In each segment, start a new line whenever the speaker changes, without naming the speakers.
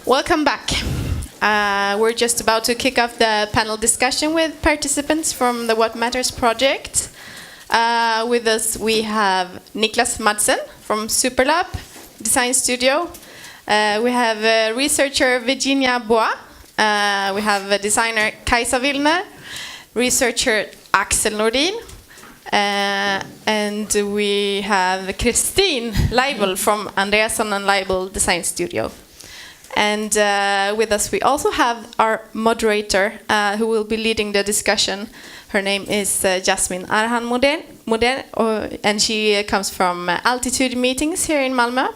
Welcome back. We're just about to kick off the panel discussion with participants from the What Matters project. With us we have Niklas Madsen from Superlab Design Studio. We have researcher Virginia Boix. We have designer Kajsa Willner, researcher Axel Nordin, and we have Kristin Leibel from Andréason and Leibel Design Studio. And with us we also have our moderator who will be leading the discussion. Her name is Yasmin, Arhan Modéer, and she comes from Altitude Meetings here in Malmö.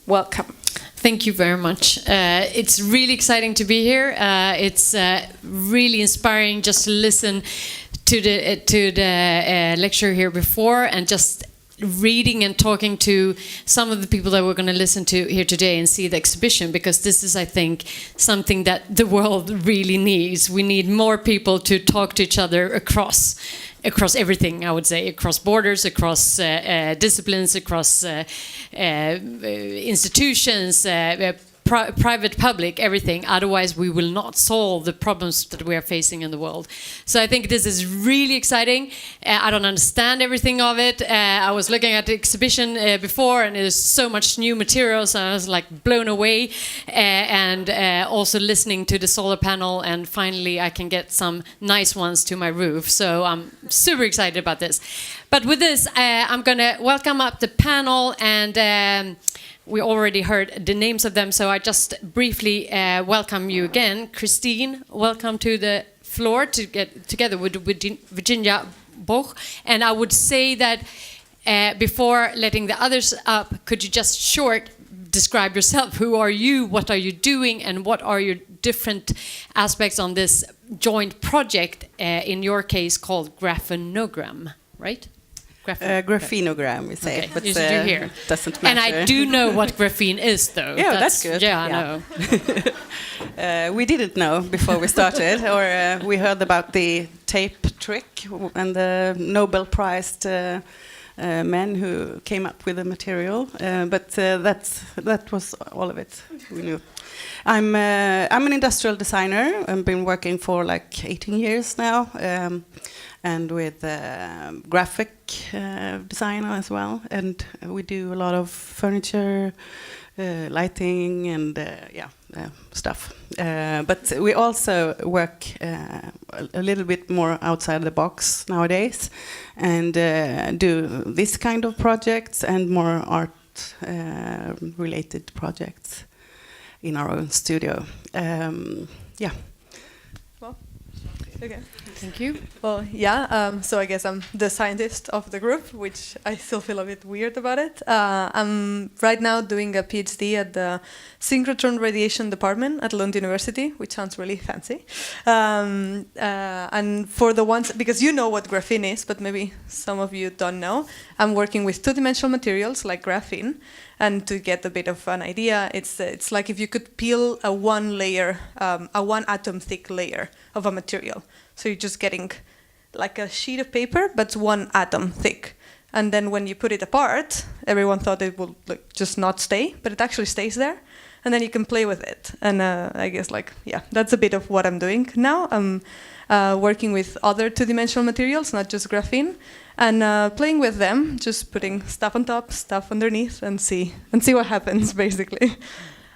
Welcome.
Thank you very much. It's really exciting to be here. It's really inspiring just to listen to the lecture here before, and just reading and talking to some of the people that we're going to listen to here today and see the exhibition, because this is, I think, something that the world really needs. We need more people to talk to each other across everything, I would say, across borders, across disciplines, across institutions, private, public, everything. Otherwise, we will not solve the problems that we are facing in the world. So I think this is really exciting. I don't understand everything of it. I was looking at the exhibition before, and there's so much new materials. I was like blown away. And also listening to the solar panel, and finally I can get some nice ones to my roof. So I'm super excited about this. But with this, I'm going to welcome up the panel, and we already heard the names of them, so I just briefly welcome you again. Kristin, welcome to the floor to get together with Virginia Boix. And I would say that before letting the others up, could you just short describe yourself? Who are you? What are you doing? And what are your different aspects on this joint project, in your case called graphenogram, right?
Graphenogram, we say,
okay.
but
doesn't matter. And I do know what graphene is, though.
Yeah, that's good.
Yeah, I
know. We didn't know before we started, or we heard about the tape trick and the Nobel-prized men who came up with the material, but that was all of it we knew. I'm an industrial designer. I've been working for like 18 years now. And with graphic design as well, and we do a lot of furniture, lighting, and stuff. But we also work a little bit more outside the box nowadays, and do this kind of projects and more art related projects in our own studio.
Well, okay.
Thank you.
Well, yeah, so I guess I'm the scientist of the group, which I still feel a bit weird about it. I'm right now doing a PhD at the Synchrotron Radiation Department at Lund University, which sounds really fancy. And for the ones, because you know what graphene is, but maybe some of you don't know, I'm working with two-dimensional materials like graphene. And to get a bit of an idea, it's like if you could peel a one atom thick layer of a material. So you're just getting like a sheet of paper, but 1 atom thick. And then when you put it apart, everyone thought it would just not stay, but it actually stays there. And then you can play with it. And I guess that's a bit of what I'm doing now. I'm working with other two-dimensional materials, not just graphene, and playing with them, just putting stuff on top, stuff underneath, and see what happens, basically.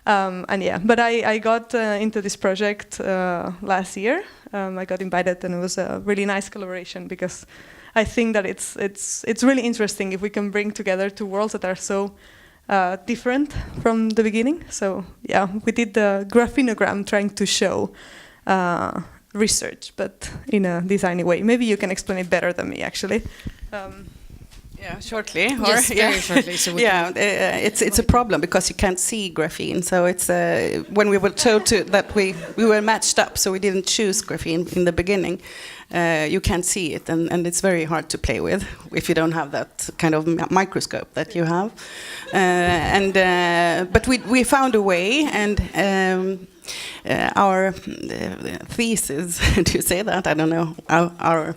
But I got into this project last year. I got invited, and it was a really nice collaboration, because I think that it's really interesting if we can bring together two worlds that are so different from the beginning. So yeah, we did the graphenogram trying to show research, but in a designy way. Maybe you can explain it better than me, actually.
Yeah, shortly.
Yes, very shortly. So
it's a problem because you can't see graphene. So it's when we were told that we were matched up, so we didn't choose graphene in the beginning. You can't see it, and it's very hard to play with if you don't have that kind of microscope that you have. But we found a way, and our thesis. Do you say that? I don't know. Our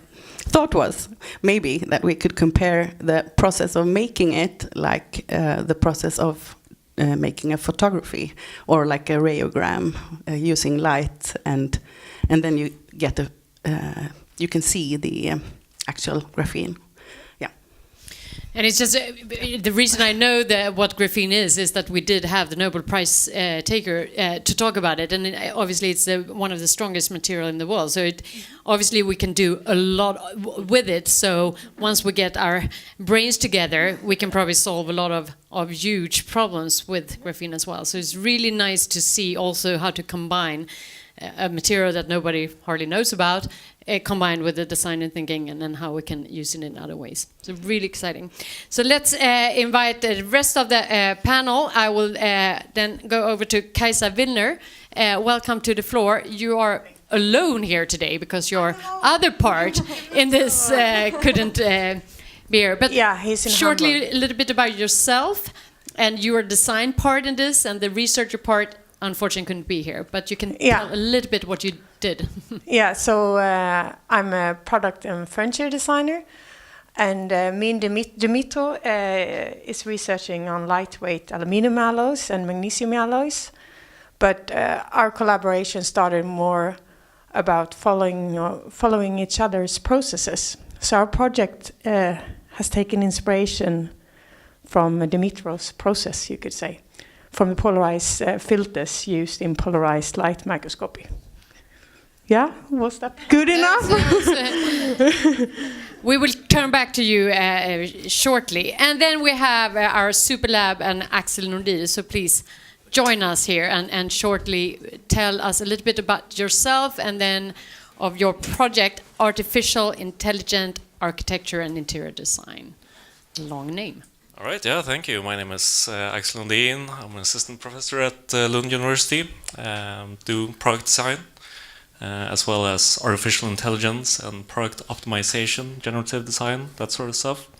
thought was maybe that we could compare the process of making it like the process of making a photography or like a radiogram using light, and then you get you can see the actual graphene.
And it's just the reason I know that what graphene is that we did have the Nobel Prize taker to talk about it, and obviously it's one of the strongest material in the world. So obviously we can do a lot with it. So once we get our brains together, we can probably solve a lot of huge problems with graphene as well. So it's really nice to see also how to combine a material that nobody hardly knows about, combined with the design and thinking, and then how we can use it in other ways. So really exciting. So let's invite the rest of the panel. I will then go over to Kajsa Willner. Welcome to the floor. You are alone here today because your other part in this couldn't be here. But
yeah, he's in
shortly
Hamburg.
a little bit about yourself and your design part in this, and the researcher part unfortunately couldn't be here, but you can tell a little bit what you did.
Yeah, so I'm a product and furniture designer, and me and Dimitro is researching on lightweight aluminum alloys and magnesium alloys, but our collaboration started more about following each other's processes. So our project has taken inspiration from Dimitro's process, you could say, from the polarized filters used in polarized light microscopy. Yeah, was that good enough?
We will turn back to you shortly. And then we have our Superlab and Axel Nordin. So please join us here and shortly tell us a little bit about yourself and then of your project, Artificial Intelligent Architecture and Interior Design. Long name.
All right, yeah, thank you. My name is Axel Nordin. I'm an assistant professor at Lund University. Do product design, as well as artificial intelligence and product optimization, generative design, that sort of stuff.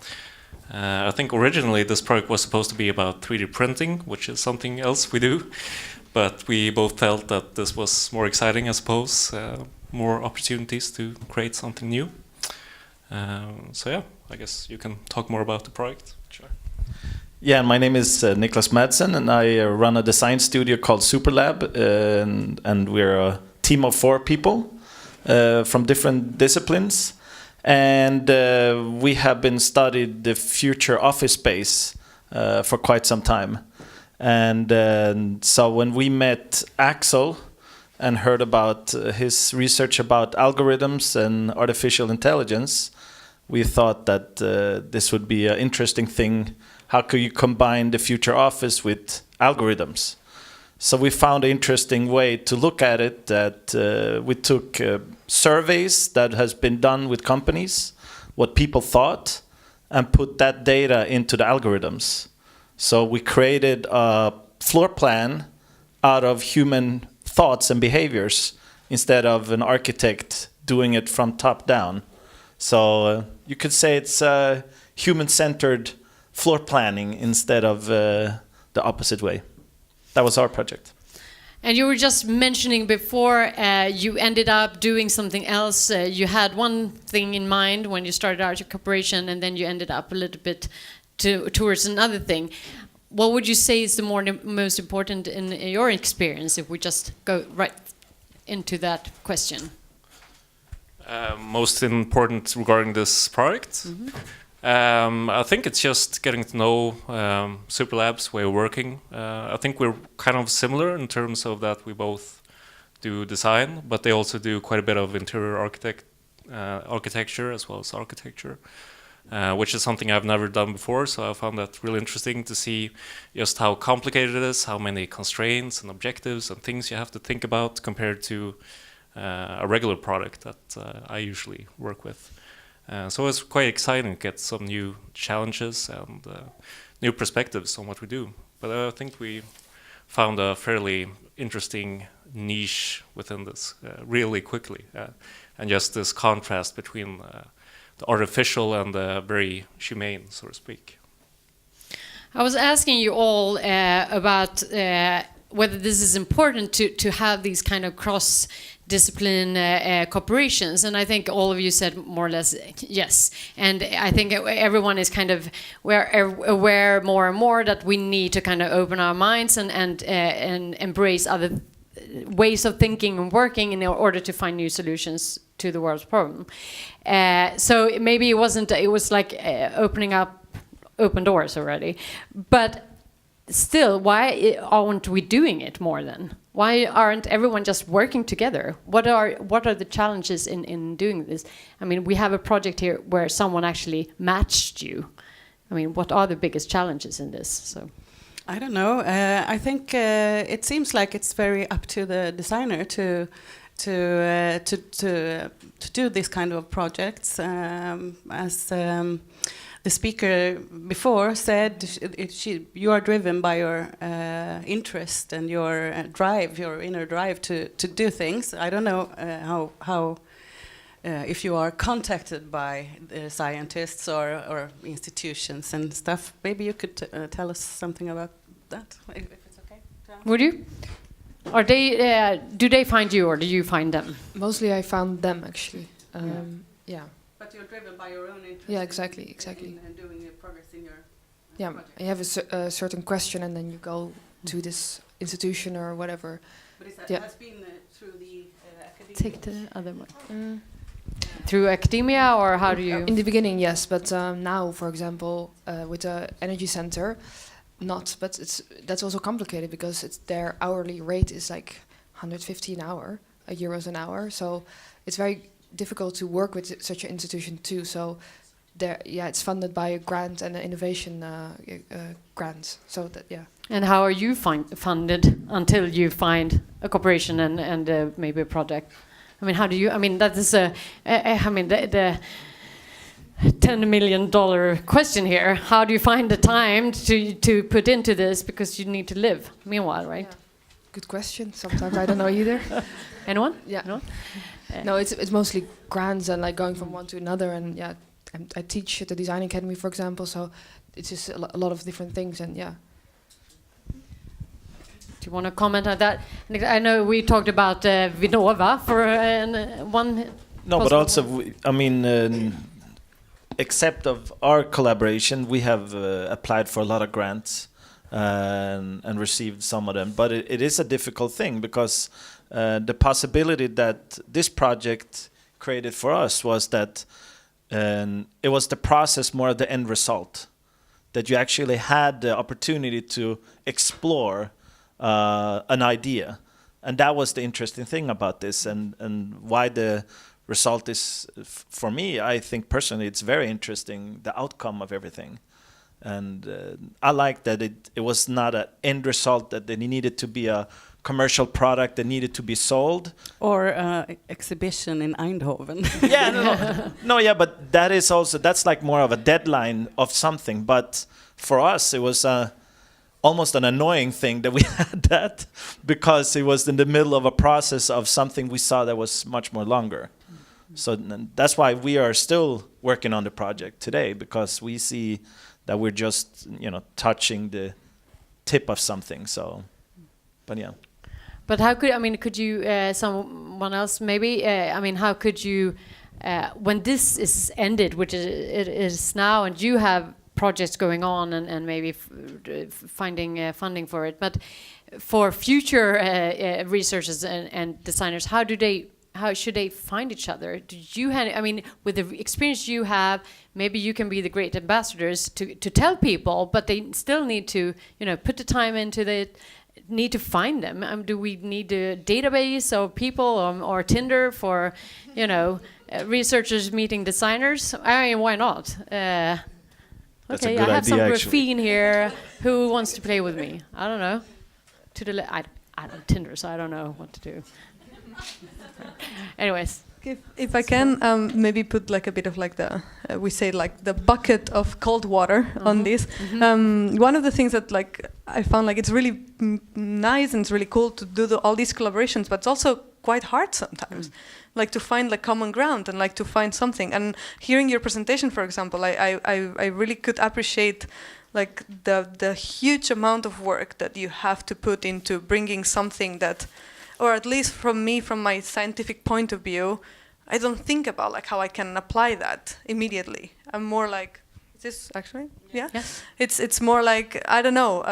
I think originally this project was supposed to be about 3D printing, which is something else we do. But we both felt that this was more exciting, I suppose, more opportunities to create something new. So yeah, I guess you can talk more about the project. Sure.
Yeah, my name is Niklas Madsen, and I run a design studio called Superlab, and we're a team of 4 people from different disciplines, and we have been studied the future office space for quite some time. And so when we met Axel and heard about his research about algorithms and artificial intelligence, we thought that this would be an interesting thing. How could you combine the future office with algorithms? So we found an interesting way to look at it, that we took surveys that has been done with companies, what people thought, and put that data into the algorithms. So we created a floor plan out of human thoughts and behaviors instead of an architect doing it from top down. So you could say it's human-centered floor planning instead of the opposite way. That was our project.
And you were just mentioning before you ended up doing something else. You had one thing in mind when you started out your corporation, and then you ended up a little bit towards another thing. What would you say is the most important in your experience, if we just go right into that question?
Most important regarding this product? I think it's just getting to know Superlab's way of working. I think we're kind of similar in terms of that we both do design, but they also do quite a bit of interior architecture as well as architecture, which is something I've never done before. So I found that really interesting to see just how complicated it is, how many constraints and objectives and things you have to think about compared to a regular product that I usually work with. So it's quite exciting to get some new challenges and new perspectives on what we do. But I think we found a fairly interesting niche within this really quickly. And just this contrast between the artificial and the very humane, so to speak.
I was asking you all about whether this is important to have these kind of cross discipline corporations, and I think all of you said more or less yes. And I think everyone is kind of aware more and more that we need to kind of open our minds and embrace other ways of thinking and working in order to find new solutions to the world's problem. So maybe it was like opening up open doors already, but still, why aren't we doing it more then? Why aren't everyone just working together? What are the challenges in doing this? I mean, we have a project here where someone actually matched you. I mean, what are the biggest challenges in this? So,
I don't know. I think it seems like it's very up to the designer to do this kind of projects. As the speaker before said, you are driven by your interest and your drive, your inner drive to do things. I don't know how if you are contacted by scientists or institutions and stuff. Maybe you could tell us something about that, if it's okay.
Would you? Or do they find you, or do you find them?
Mostly I found them, actually. Yeah.
But you're driven by your own interest.
Yeah, exactly.
In doing progress in your project.
You have a certain question, and then you go to this institution or whatever.
But it has been through the academia.
Take the other one. Through academia, or how do you?
In the beginning, yes, but now, for example, with the energy center, not. But that's also complicated because their hourly rate is like 150 an hour, euros an hour. So it's very difficult to work with such an institution too. So it's funded by a grant and an innovation grant. So that
And how are you funded until you find a corporation and maybe a project? I mean, how do you? I mean, that is the $10 million question here. How do you find the time to put into this, because you need to live meanwhile, right?
Yeah. Good question. Sometimes I don't know either.
Anyone?
Yeah.
No?
No, it's mostly grants and like going from one to another, and I teach at the design academy, for example. So it's just a lot of different things, and yeah.
Do you want to comment on that? I know we talked about Vinnova for one.
No, but also, except of our collaboration, we have applied for a lot of grants and received some of them. But it is a difficult thing, because the possibility that this project created for us was that it was the process more of the end result, that you actually had the opportunity to explore an idea. And that was the interesting thing about this, and why the result is, for me, I think personally, it's very interesting, the outcome of everything. And I like that it was not an end result, that it needed to be a commercial product that needed to be sold.
Or exhibition in Eindhoven.
Yeah, but that is also, that's like more of a deadline of something. But for us, it was almost an annoying thing that we had that, because it was in the middle of a process of something we saw that was much more longer. So that's why we are still working on the project today, because we see that we're just, touching the tip of something. So, but yeah.
But how could you, someone else maybe, how could you, when this is ended, which it is now, and you have projects going on and maybe finding funding for it, but for future researchers and designers, how should they find each other? With the experience you have, maybe you can be the great ambassadors to tell people, but they still need to, put the time into it, need to find them. Do we need a database of people or Tinder for, researchers meeting designers? Why not? Okay, I have some graphene here. Who wants to play with me? I don't know. I don't Tinder, so I don't know what to do. Anyways,
if I can maybe put like a bit of like the bucket of cold water on this. One of the things that I found it's really nice and it's really cool to do all these collaborations, but it's also quite hard sometimes, to find common ground and to find something. And hearing your presentation, for example, I really could appreciate the huge amount of work that you have to put into bringing something that or at least from my scientific point of view, I don't think about like how I can apply that immediately. I'm more like, is this actually? Yeah.
Yes.
It's more like, I don't know.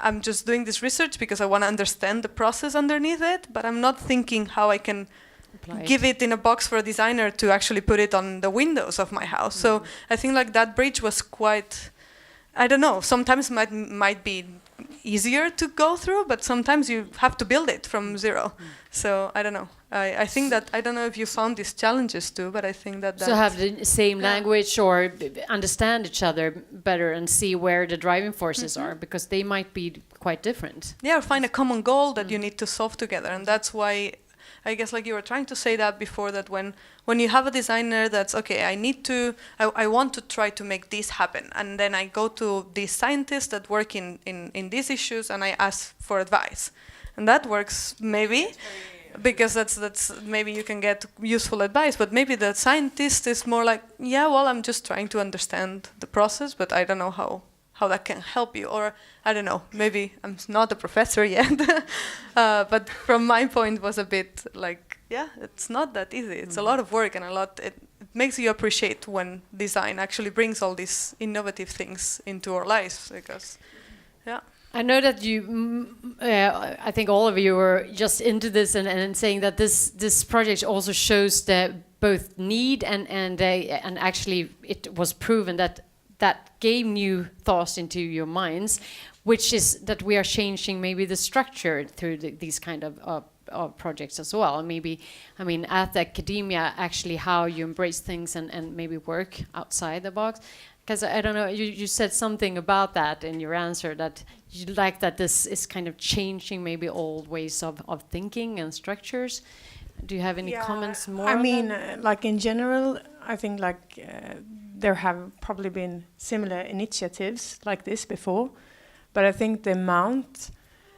I'm just doing this research because I want to understand the process underneath it, but I'm not thinking how I can give it in a box for a designer to actually put it on the windows of my house. So I think like that bridge was quite, I don't know, sometimes might be easier to go through, but sometimes you have to build it from zero. So I don't know. I think that, I don't know if you found these challenges too, but I think that
so have the same language or understand each other better and see where the driving forces are, because they might be quite different.
Yeah, or find a common goal that you need to solve together. And that's why, I guess like you were trying to say that before, that when you have a designer that's, okay, I want to try to make this happen. And then I go to these scientists that work in these issues and I ask for advice. And that works maybe, because that's maybe you can get useful advice, but maybe the scientist is more like, yeah, well, I'm just trying to understand the process, but I don't know how that can help you. Or I don't know, maybe I'm not a professor yet, but from my point was a bit like, yeah, it's not that easy. It's a lot of work and it makes you appreciate when design actually brings all these innovative things into our lives, because, yeah.
I know that you, I think all of you were just into this and saying that this project also shows the both need and actually it was proven that gave new thoughts into your minds, which is that we are changing maybe the structure through these kind of projects as well. Maybe, I mean, at the academia, actually how you embrace things and maybe work outside the box. Because I don't know, you said something about that in your answer, that you like that this is kind of changing maybe old ways of thinking and structures. Do you have any comments more?
I mean, like in general, I think like there have probably been similar initiatives like this before, but I think the amount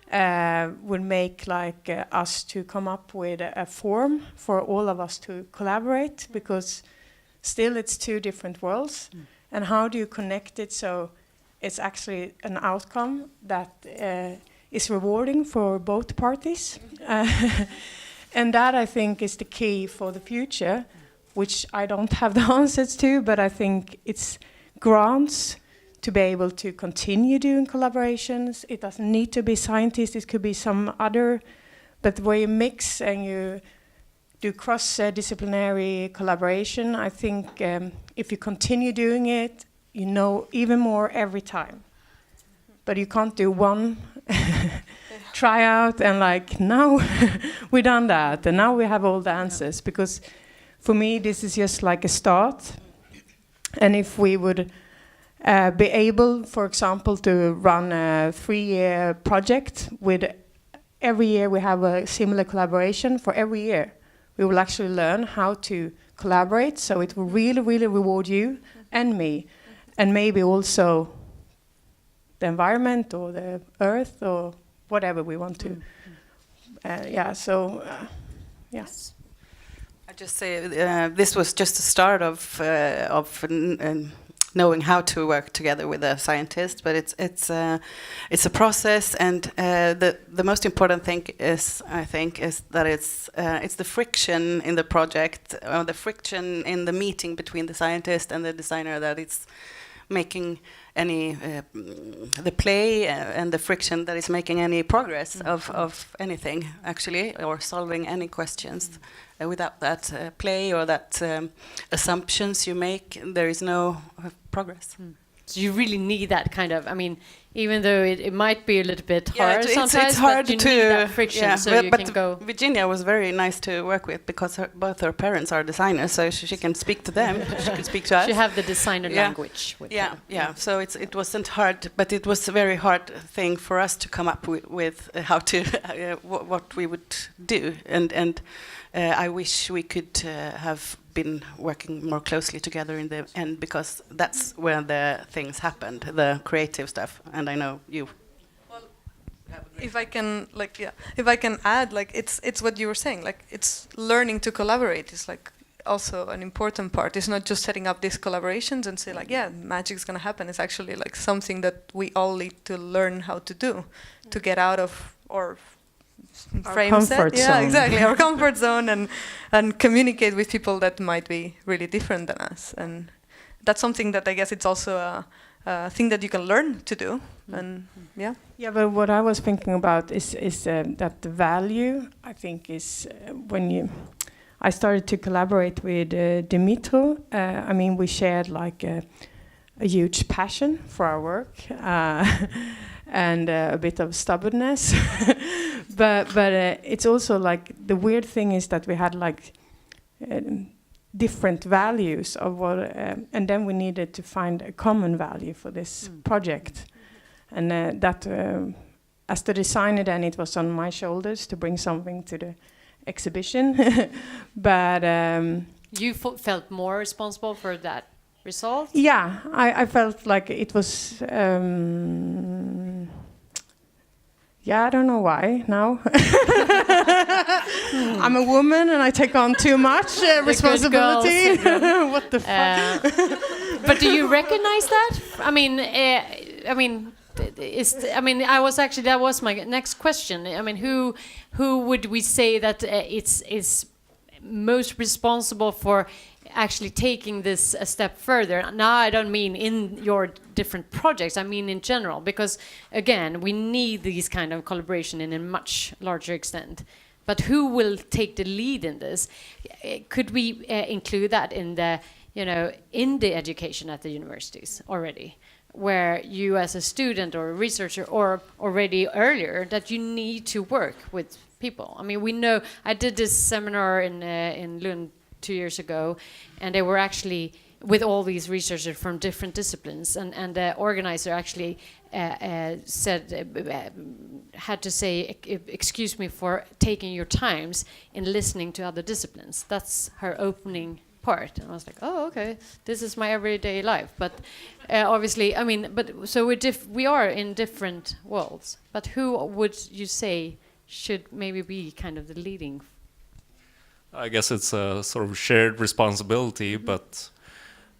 would make like us to come up with a form for all of us to collaborate, because still it's two different worlds. And how do you connect it so it's actually an outcome that is rewarding for both parties? And that, I think, is the key for the future, which I don't have the answers to, but I think it's grants to be able to continue doing collaborations. It doesn't need to be scientists, it could be some other, but where you mix and you do cross-disciplinary collaboration, I think if you continue doing it, you know even more every time. But you can't do one tryout and like, now we've done that and now we have all the answers, because for me this is just like a start. And if we would be able, for example, to run a 3-year project with every year we have a similar collaboration for every year, we will actually learn how to collaborate, so it will really, really reward you and me, and maybe also the environment or the earth or whatever we want to. Yes.
I just say this was just the start of knowing how to work together with a scientist, but it's a process, and the most important thing is, I think, is that it's the friction in the project, or the friction in the meeting between the scientist and the designer, that it's making any the play and the friction that is making any progress of anything actually, or solving any questions. Without that play or that assumptions you make, there is no progress.
So you really need that kind of, I mean, even though it might be a little bit hard sometimes,
it's hard
but you
to
need that friction, so you can go.
Virginia was very nice to work with, because both her parents are designers, so she can speak to them, she can speak to us.
She have the designer language with her.
So it wasn't hard, but it was a very hard thing for us to come up with how to what we would do, and I wish we could have been working more closely together in the end, because that's where the things happened, the creative stuff. And I know you.
Well, if I can add, like it's what you were saying, like it's learning to collaborate is like also an important part. It's not just setting up these collaborations and say like, yeah, magic's gonna happen. It's actually like something that we all need to learn how to do, to get out of, or frame set.
comfort
Yeah,
zone.
exactly, our comfort zone, and communicate with people that might be really different than us. And that's something that I guess it's also a thing that you can learn to do. And yeah.
Yeah, but what I was thinking about is that the value, I think, is when I started to collaborate with Dimitro. I mean, we shared like a huge passion for our work and a bit of stubbornness. but it's also like the weird thing is that we had like different values of what, and then we needed to find a common value for this project. And that, as the designer, then it was on my shoulders to bring something to the exhibition. But
You felt more responsible for that result?
yeah, I felt like it was. Yeah, I don't know why now. I'm a woman and I take on too much responsibility. What the fuck?
But do you recognize that? That was my next question. I mean, who would we say that is most responsible for actually taking this a step further? Now, I don't mean in your different projects, I mean in general, because again, we need these kind of collaboration in a much larger extent. But who will take the lead in this? Could we include that in the education at the universities already, where you as a student or a researcher, or already earlier, that you need to work with people? I mean, we know, I did this seminar in Lund 2 years ago, and they were actually with all these researchers from different disciplines, and the organizer actually had to say, excuse me for taking your times in listening to other disciplines. That's her opening part. And I was like, oh, okay, this is my everyday life. But obviously, I mean, but so we are in different worlds. But who would you say should maybe be kind of the leading?
I guess it's a sort of shared responsibility, but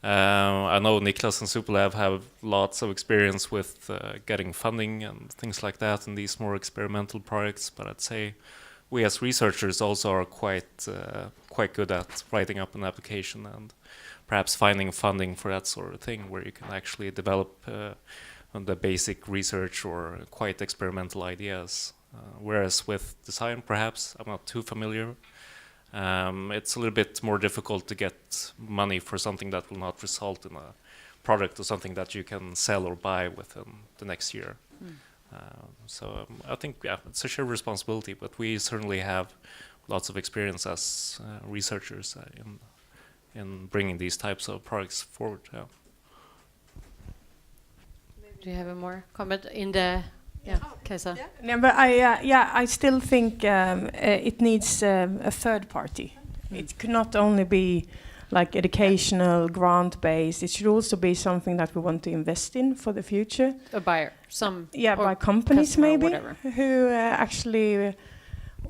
I know Niklas and Superlab have lots of experience with getting funding and things like that in these more experimental projects. But I'd say we as researchers also are quite good at writing up an application and perhaps finding funding for that sort of thing, where you can actually develop the basic research or quite experimental ideas. Whereas with design, perhaps, I'm not too familiar. It's a little bit more difficult to get money for something that will not result in a product or something that you can sell or buy within the next year. I think, yeah, it's a shared responsibility, but we certainly have lots of experience as researchers in bringing these types of products forward. Yeah.
Do you have a more comment in the... Yeah, Kajsa.
No, but I still think it needs a third party. It could not only be like educational, grant-based. It should also be something that we want to invest in for the future.
A buyer,
by companies maybe who actually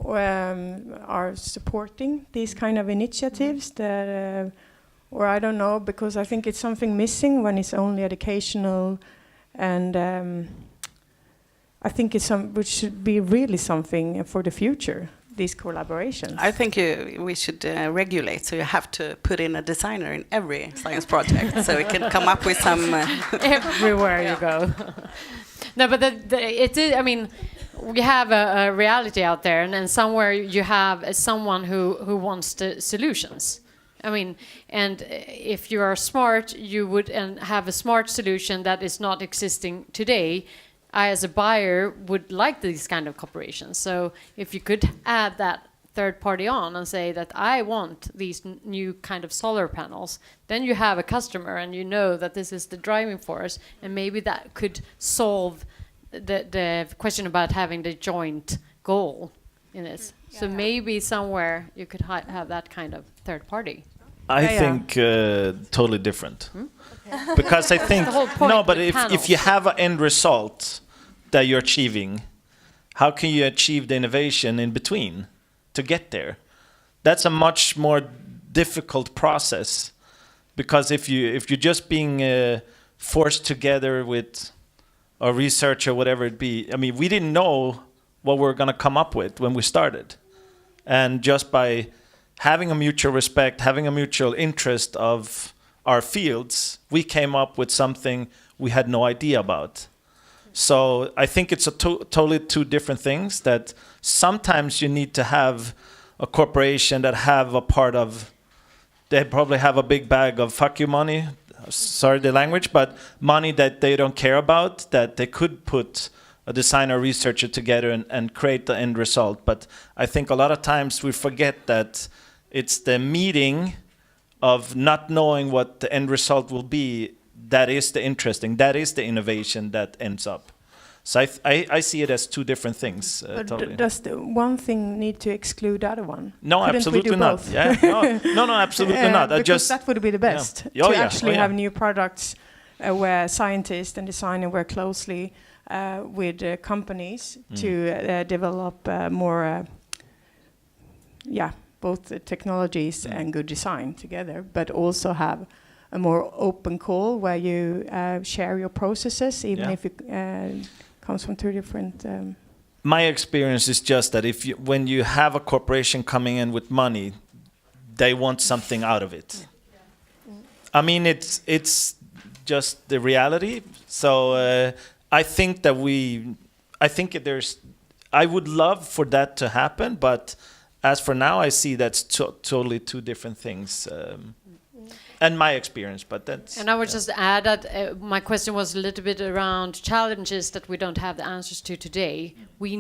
are supporting these kind of initiatives. That, or I don't know, because I think it's something missing when it's only educational, and I think it's which should be really something for the future. These collaborations.
I think we should regulate, so you have to put in a designer in every science project, so we can come up with some...
Everywhere you go. No, but it is, I mean, we have a reality out there, and somewhere you have someone who wants the solutions. I mean, and if you are smart, you would have a smart solution that is not existing today. I, as a buyer, would like these kind of cooperations. So if you could add that third party on and say that I want these new kind of solar panels, then you have a customer and you know that this is the driving force, and maybe that could solve the question about having the joint goal in this. Yeah. So maybe somewhere you could have that kind of third party.
I think totally different. Okay. Because I think but if you have an end result that you're achieving, how can you achieve the innovation in between to get there? That's a much more difficult process, because if you're just being forced together with a research or whatever it be, I mean, we didn't know what we're going to come up with when we started. And just by having a mutual respect, having a mutual interest of our fields, we came up with something we had no idea about. So I think it's totally two different things, that sometimes you need to have a corporation that have a part of, they probably have a big bag of fuck you money, sorry the language, but money that they don't care about, that they could put a designer researcher together and create the end result. But I think a lot of times we forget that it's the meeting of not knowing what the end result will be that is the interesting, that is the innovation that ends up. So I see it as two different things.
But
totally.
does the one thing need to exclude the other one?
No,
Couldn't
absolutely
we do
not.
both?
Yeah, no, absolutely not.
Because that would be the best,
Yeah.
to actually have new products where scientists and designer work closely with companies to develop more, both the technologies and good design together, but also have a more open call where you share your processes, even if it comes from two different.
My experience is just that when you have a corporation coming in with money, they want something out of it. I mean, it's just the reality. So I think that I would love for that to happen, but as for now, I see that's totally two different things. And my experience, but that's...
And I would just add that my question was a little bit around challenges that we don't have the answers to today. We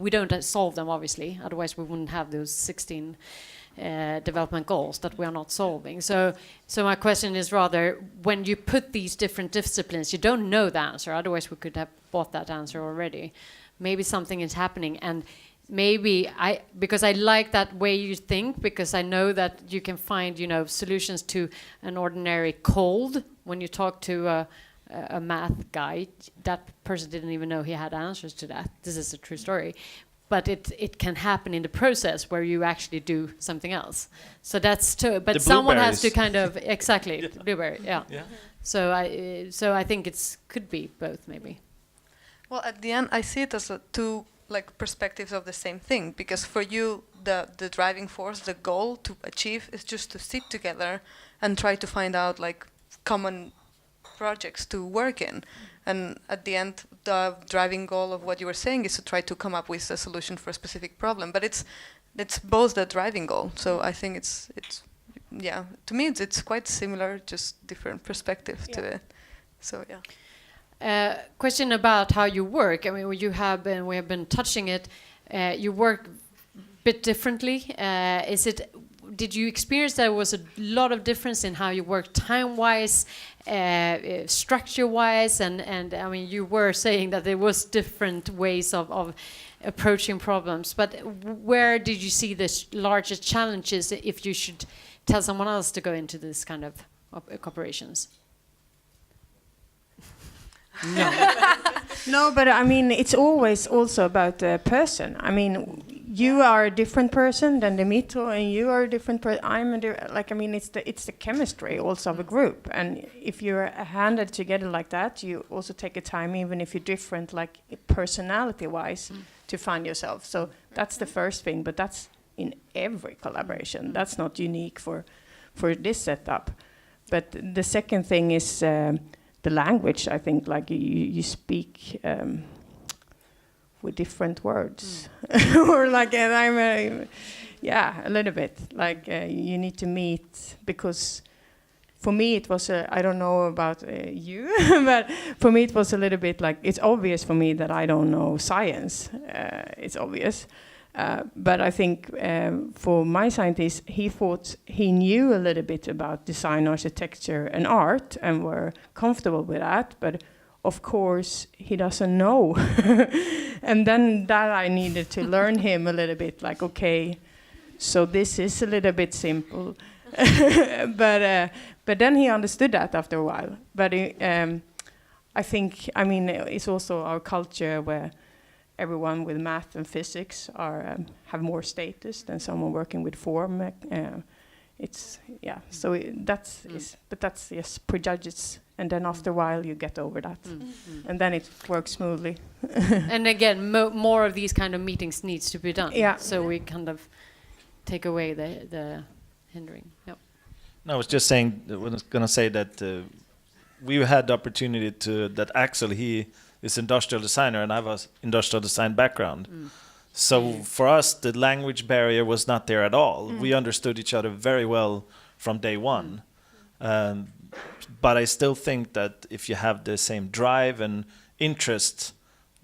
don't solve them, obviously, otherwise we wouldn't have those 16 development goals that we are not solving. So my question is rather, when you put these different disciplines, you don't know the answer, otherwise we could have bought that answer already. Maybe something is happening, and maybe because I like that way you think, because I know that you can find, solutions to an ordinary cold. When you talk to a math guy, that person didn't even know he had answers to that. This is a true story. But it can happen in the process where you actually do something else. So that's true. But someone has to kind of exactly blueberry. Yeah. So I think could be both, maybe.
Well, at the end, I see it as two perspectives of the same thing, because for you the driving force, the goal to achieve, is just to sit together and try to find out common projects to work in, and at the end the driving goal of what you were saying is to try to come up with a solution for a specific problem, but it's both the driving goal. So I think it's to me it's quite similar, just different perspective to it. So
Question about how you work. I mean, we have been touching it. You work a bit differently. Did you experience there was a lot of difference in how you work time-wise, structure-wise, and I mean, you were saying that there was different ways of approaching problems. But where did you see the largest challenges if you should tell someone else to go into this kind of cooperations?
No, but I mean, it's always also about the person. I mean, you are a different person than Dimitro, and you are a different person. It's the chemistry also of a group. And if you're handed together like that, you also take a time, even if you're different, personality-wise, to find yourself. So that's the first thing, but that's in every collaboration. That's not unique for this setup. But the second thing is the language. I think you speak with different words, or a little bit. You need to meet, because for me it was I don't know about you, but for me it was a little bit it's obvious for me that I don't know science. It's obvious. But I think for my scientist, he thought he knew a little bit about design, architecture, and art, and were comfortable with that. But of course, he doesn't know. And then that I needed to learn him a little bit. Okay, so this is a little bit simple. But then he understood that after a while. But I think, it's also our culture where everyone with math and physics have more status than someone working with form it's so that's but that's just prejudges, and then after a while you get over that, and then it works smoothly.
And again, more of these kind of meetings needs to be done.
Yeah.
So we kind of take away the hindering. Yep.
No, I was just saying, I was going to say that we had the opportunity that Axel, he is industrial designer and I have an industrial design background. So for us, the language barrier was not there at all. We understood each other very well from day one. But I still think that if you have the same drive and interest,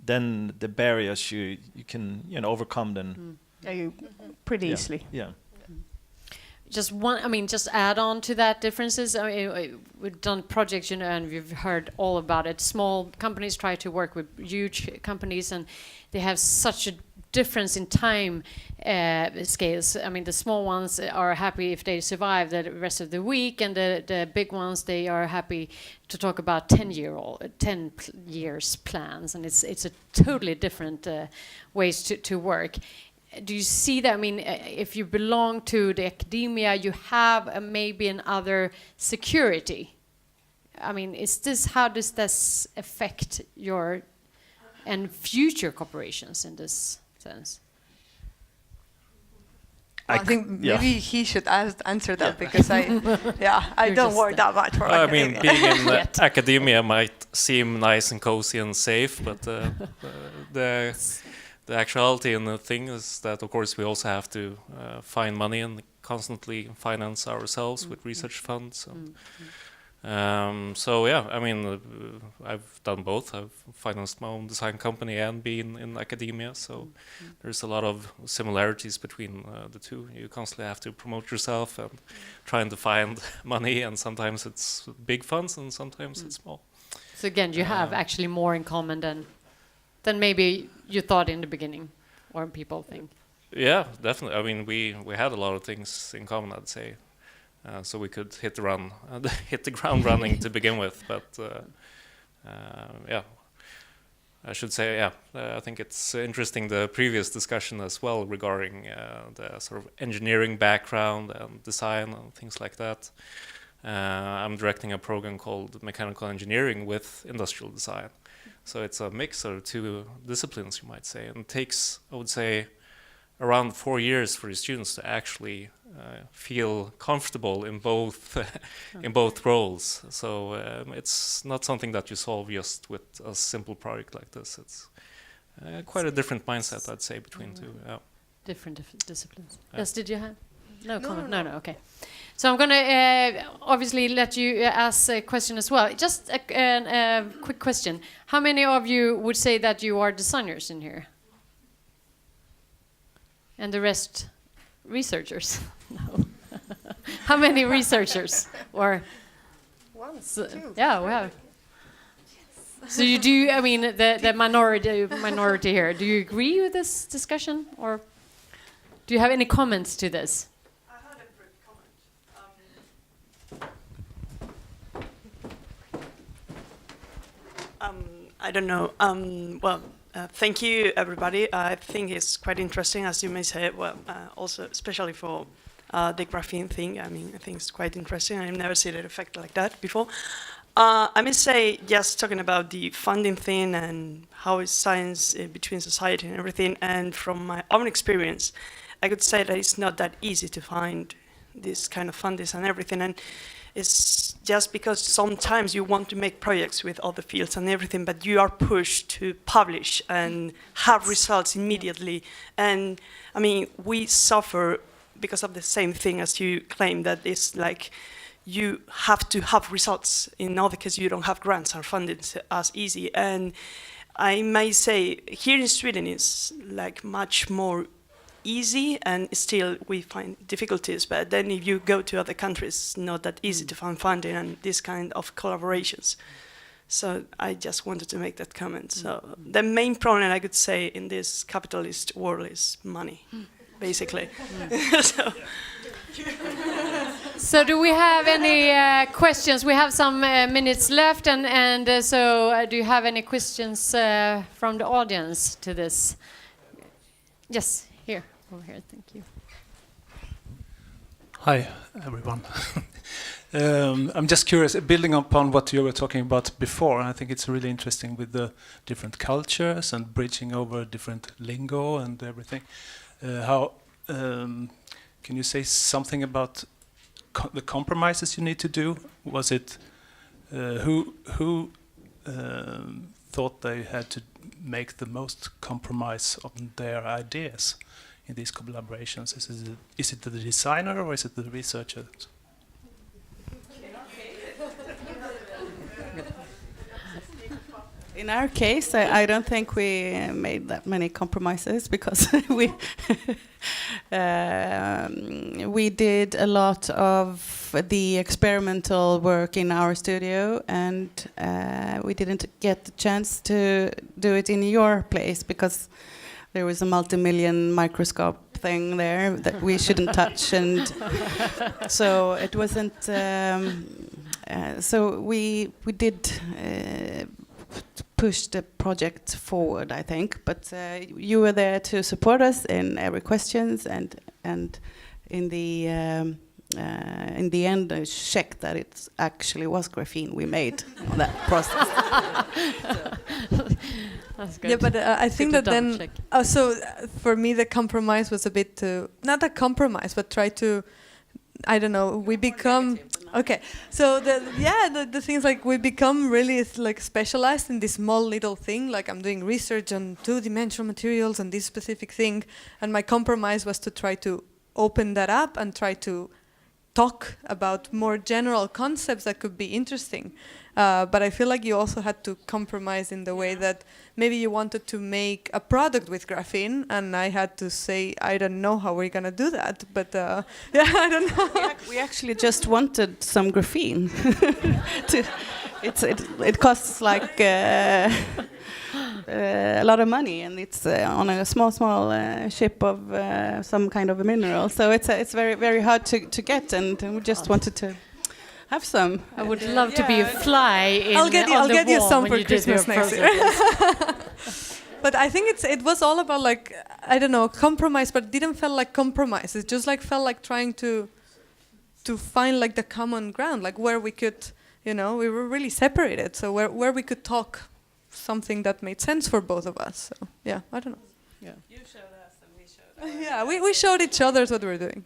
then the barriers you can overcome them.
You pretty easily.
Yeah.
Just add on to that differences. I mean, we've done projects, and we've heard all about it. Small companies try to work with huge companies, and they have such a difference in time scales. I mean, the small ones are happy if they survive the rest of the week, and the big ones, they are happy to talk about 10 years plans, and it's a totally different ways to work. Do you see that? I mean, if you belong to the academia, you have maybe another security. I mean, how does this affect your and future corporations in this sense?
I think maybe he should answer that because I don't work that much for academia.
I mean, being in academia might seem nice and cozy and safe, but the actuality in the thing is that, of course, we also have to find money and constantly finance ourselves with research funds. So yeah, I mean, I've done both. I've financed my own design company and been in academia. So there's a lot of similarities between the two. You constantly have to promote yourself and trying to find money, and sometimes it's big funds and sometimes it's small.
So again, you have actually more in common than maybe you thought in the beginning, or people think.
Yeah, definitely. I mean, we had a lot of things in common, I'd say. So we could hit the ground running to begin with. But I should say, I think it's interesting, the previous discussion as well regarding the sort of engineering background and design and things like that. I'm directing a program called Mechanical Engineering with Industrial Design. So it's a mix of two disciplines, you might say. And it takes, I would say, around 4 years for the students to actually feel comfortable in both roles. So it's not something that you solve just with a simple project like this. It's quite a different mindset, I'd say, between two. Yeah.
Different disciplines. Yes, did you have? No comment? No, okay. So I'm going to obviously let you ask a question as well. Just a quick question. How many of you would say that you are designers in here? And the rest, researchers? No. How many researchers? Or
One, two.
Yeah, we have. So you do, I mean, the minority here, do you agree with this discussion? Or do you have any comments to this?
I had a brief comment. I don't know. Thank you, everybody. I think it's quite interesting, as you may say. Well, also, especially for the graphene thing. I mean, I think it's quite interesting. I've never seen it affected like that before. I may say, just talking about the funding thing and how is science between society and everything. And from my own experience, I could say that it's not that easy to find this kind of funding and everything. And it's just because sometimes you want to make projects with other fields and everything, but you are pushed to publish and have results immediately. And I mean, we suffer because of the same thing as you claim, that it's like you have to have results. In other cases, you don't have grants or funding as easy. And I may say here in Sweden is like much more easy, and still we find difficulties. But then if you go to other countries, it's not that easy to find funding and this kind of collaborations. So I just wanted to make that comment. So the main problem I could say in this capitalist world is money, basically.
So do we have any questions? We have some minutes left, and so do you have any questions from the audience to this? Yes, here, over here, thank you.
Hi, everyone. I'm just curious, building upon what you were talking about before, I think it's really interesting with the different cultures and bridging over different lingo and everything. How can you say something about the compromises you need to do? Was it who thought they had to make the most compromise on their ideas in these collaborations? Is it the designer or is it the researcher?
In our case, I don't think we made that many compromises because we did a lot of the experimental work in our studio, and we didn't get the chance to do it in your place because there was a multi-million microscope thing there that we shouldn't touch, and so it wasn't. So we did. Push the project forward, I think, but you were there to support us in every questions, and in the end check that it actually was graphene we made on that process.
That's good.
Yeah, but I think that then for me the compromise was a bit not a compromise, but try to, I don't know, we become okay. So the things like we become really like specialized in this small little thing. Like I'm doing research on 2-dimensional materials and this specific thing, and my compromise was to try to open that up and try to talk about more general concepts that could be interesting. But I feel like you also had to compromise in the way that maybe you wanted to make a product with graphene, and I had to say, I don't know how we're gonna do that, but yeah, I don't know.
We actually just wanted some graphene. It costs like a lot of money, and it's on a small ship of some kind of a mineral. So it's very very hard to get, and we just wanted to have some.
I would love to be a fly in
I'll get you some for Christmas next year. But I think it was all about like, I don't know, compromise, but it didn't feel like compromise. It just like felt like trying to find like the common ground, like where we could, we were really separated. So where we could talk something that made sense for both of us. So yeah, I don't know. Yeah.
You showed us and we showed.
Yeah, we showed each other what we were doing.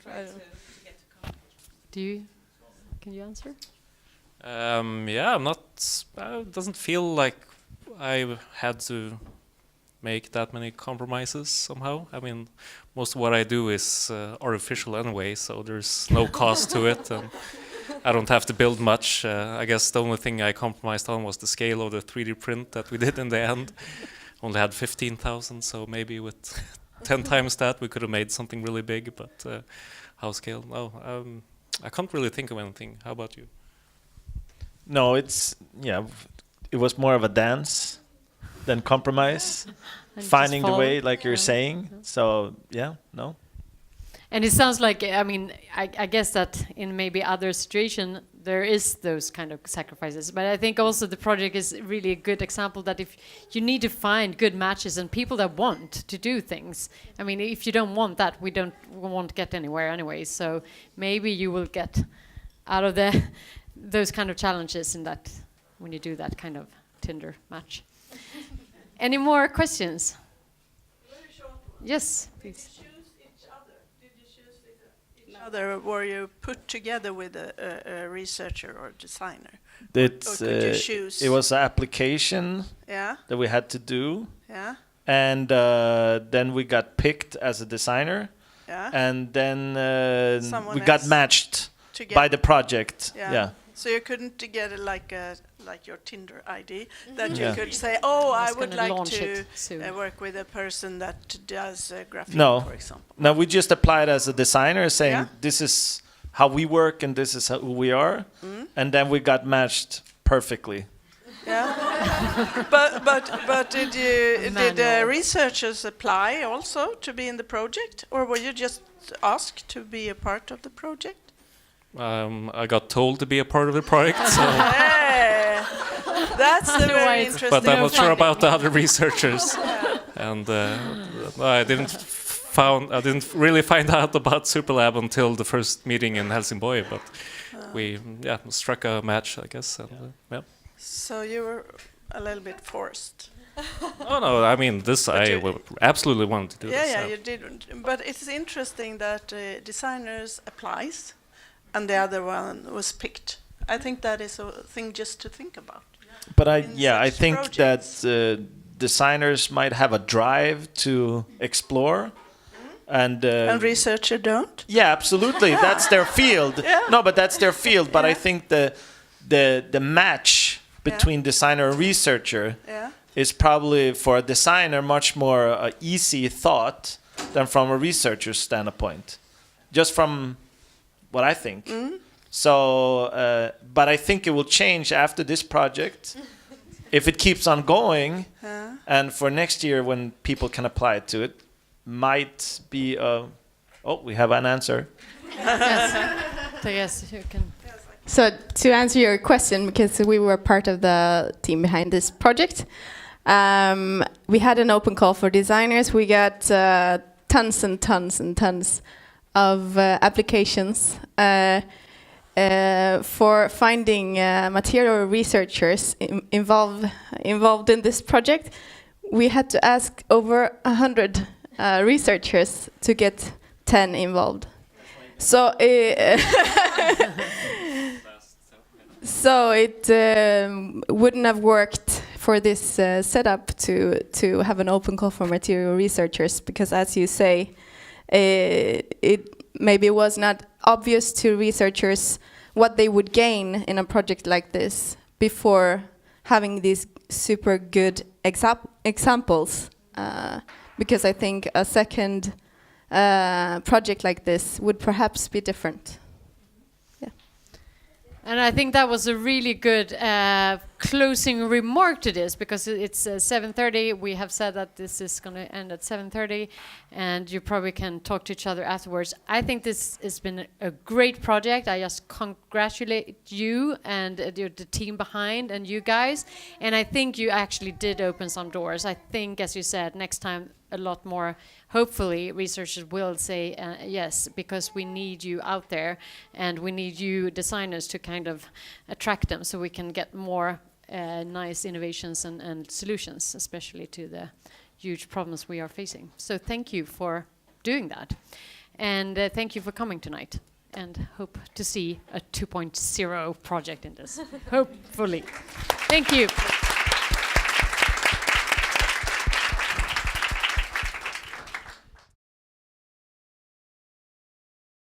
Can you answer?
Yeah, I'm not. It doesn't feel like I had to make that many compromises somehow. I mean, most of what I do is artificial anyway, so there's no cost to it, and I don't have to build much. I guess the only thing I compromised on was the scale of the 3D print that we did in the end. Only had 15,000, so maybe with 10 times that we could have made something really big. But how scale? No. I can't really think of anything. How about you?
No, it was more of a dance than compromise, finding the way, like you're saying. So no.
And it sounds like, I mean, I guess that in maybe other situation there is those kind of sacrifices. But I think also the project is really a good example that if you need to find good matches and people that want to do things, I mean, if you don't want that, we won't get anywhere anyway. So maybe you will get out of those kind of challenges in that when you do that kind of Tinder match. Any more questions?
Very short one.
Yes, please.
Were you put together with a researcher or designer?
Or
could you choose?
It was an application that we had to do.
Yeah.
And then we got picked as a designer.
Yeah.
And then we
else
got matched by the project. Yeah.
So you couldn't get like your Tinder ID that you could say, oh, I would like to work with a person that does graphene, for example.
No, we just applied as a designer, saying this is how we work and this is who we are, and then we got matched perfectly.
Yeah, but did researchers apply also to be in the project, or were you just asked to be a part of the project?
I got told to be a part of the project, so
hey, that's a very interesting.
But I'm not sure about the other researchers, and I didn't didn't really find out about Superlab until the first meeting in Helsingborg, but we struck a match, I guess. And,
So you were a little bit forced.
No, I mean absolutely wanted to do this.
Yeah, you did. But it's interesting that designers applies, and the other one was picked. I think that is a thing just to think about.
But I think projects. That designers might have a drive to explore, and
researcher don't.
Yeah, absolutely. That's their field.
Yeah.
No, but that's their field. But I think the match between designer and researcher is probably for a designer much more easy thought than from a researcher's standpoint. Just from what I think. So, but I think it will change after this project. If it keeps on going, and for next year when people can apply to it, might be we have an answer.
Yes, you can.
So to answer your question, because we were part of the team behind this project, we had an open call for designers. We got tons and tons and tons of applications for finding material researchers involved in this project. We had to ask over 100 researchers to get 10 involved. So so it wouldn't have worked for this setup to have an open call for material researchers, because as you say, it maybe was not obvious to researchers what they would gain in a project like this before having these super good examples, because I think a second project like this would perhaps be different.
And I think that was a really good closing remark to this, because it's 7:30. We have said that this is going to end at 7:30, and you probably can talk to each other afterwards. I think this has been a great project. I just congratulate you and the team behind and you guys. And I think you actually did open some doors. I think, as you said, next time a lot more, hopefully researchers will say yes, because we need you out there and we need you designers to kind of attract them so we can get more nice innovations and solutions, especially to the huge problems we are facing. So thank you for doing that. And thank you for coming tonight, and hope to see a 2.0 project in this. Hopefully. Thank you.